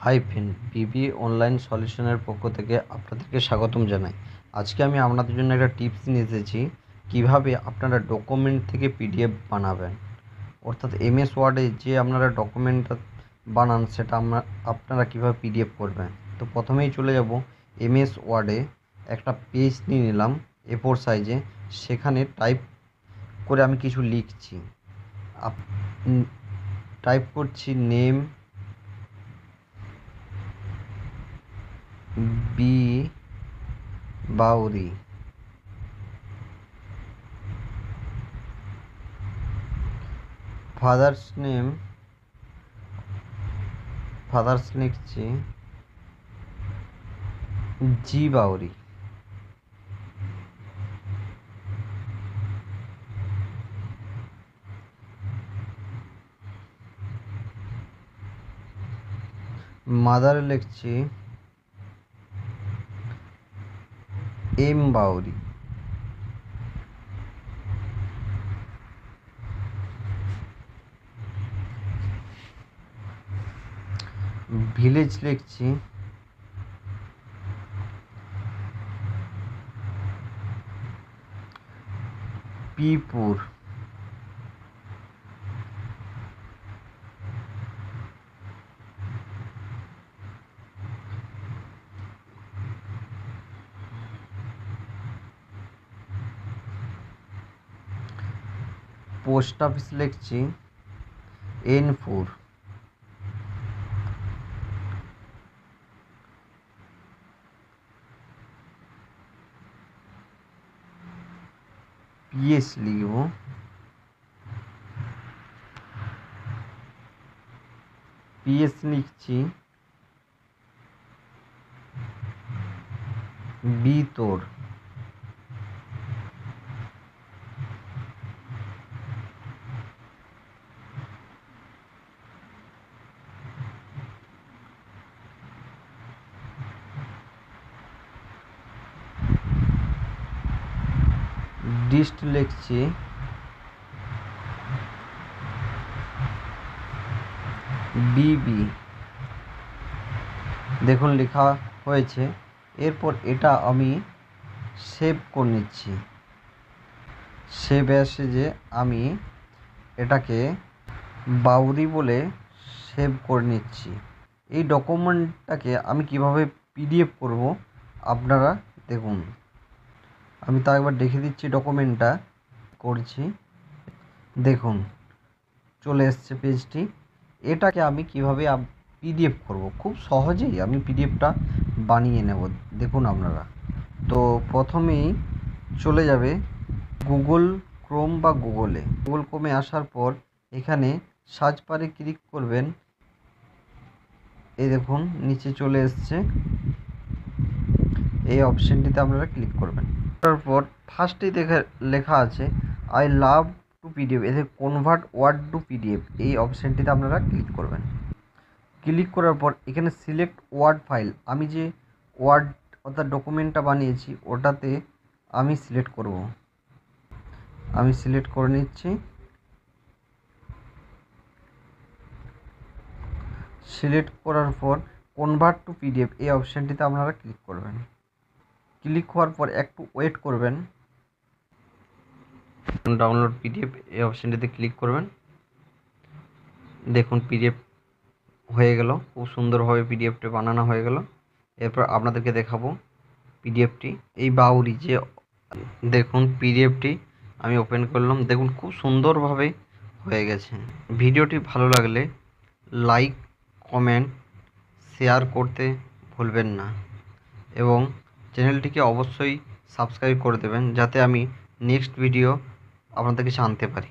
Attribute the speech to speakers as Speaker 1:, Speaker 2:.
Speaker 1: Hi friend, PB online সলিউশনের পক্ষ থেকে আপনাদেরকে স্বাগতম জানাই। আজকে আমি আপনাদের জন্য একটা টিপস নিয়ে এসেছি কীভাবে আপনারা ডকুমেন্ট থেকে পিডিএফ বানাবেন। অর্থাৎ এমএস ওয়ার্ডে যে আপনারা ডকুমেন্টটা বানান সেটা আপনারা কীভাবে পিডিএফ করবেন। তো প্রথমেই চলে যাব এমএস ওয়ার্ডে, একটা পেজ নিয়ে নিলাম A4 সাইজে। সেখানে টাইপ করে আমি কিছু লিখছি। টাইপ করছি নেম বি বাউরি, ফাদার্স লিখছি জি বাউরি। মাদার লিখছি এম বাউরি। ভিলেজ লিখছি পিপুর। পোস্ট অফিস লিখছি এনপুর। পিএস লিখব লিখছি বিতর। ডিস্ট লিখছি বিবি। দেখুন লেখা হয়েছে। এরপর এটা আমি সেভ করে নিচ্ছি। সেভ অ্যাসে আমি এটাকে বাউরি বলে সেভ করে নিচ্ছি। এই ডকুমেন্টটাকে আমি কিভাবে পিডিএফ করব আপনারা দেখুন। আমি তা একবার দেখে দিচ্ছি। ডকুমেন্টটা করছি, দেখুন চলে এসছে পেজটি। এটাকে আমি কিভাবে পিডিএফ করব, খুব সহজেই আমি পিডিএফটা বানিয়ে নেব। দেখুন আপনারা, তো প্রথমেই চলে যাবে গুগল ক্রোম বা গুগল ক্রোমে আসার পর এখানে সার্চ বারে ক্লিক করবেন। এই দেখুন নিচে চলে এসছে, এই অপশানটিতে আপনারা ক্লিক করবেন। তারপর ফার্স্টেই লেখা আছে আই লাভ টু পিডিএফ, এতে কনভার্ট ওয়ার্ড টু পিডিএফ, এই অপশানটিতে আপনারা ক্লিক করবেন। ক্লিক করার পর এখানে সিলেক্ট ওয়ার্ড ফাইল, আমি যে ওয়ার্ড অর্থাৎ ডকুমেন্টটা বানিয়েছি ওটাতে আমি সিলেক্ট করব। আমি সিলেক্ট করে নিচ্ছি। সিলেক্ট করার পর কনভার্ট টু পিডিএফ, এই অপশানটিতে আপনারা ক্লিক করবেন। ক্লিক হওয়ার পর একটু ওয়েট করবেন। ডাউনলোড পিডিএফ, এই অপশানটিতে ক্লিক করবেন। দেখুন পিডিএফ হয়ে গেল, খুব সুন্দরভাবে পিডিএফটি বানানো হয়ে গেল। এরপর আপনাদেরকে দেখাবো পিডিএফটি। এই বাউরি যে দেখুন পিডিএফটি আমি ওপেন করলাম, দেখুন খুব সুন্দরভাবে হয়ে গেছে। ভিডিওটি ভালো লাগলে লাইক, কমেন্ট, শেয়ার করতে ভুলবেন না এবং চ্যানেলটিকে অবশ্যই সাবস্ক্রাইব করে দেবেন যাতে আমি নেক্সট ভিডিও আপনাদের কাছে আনতে পারি।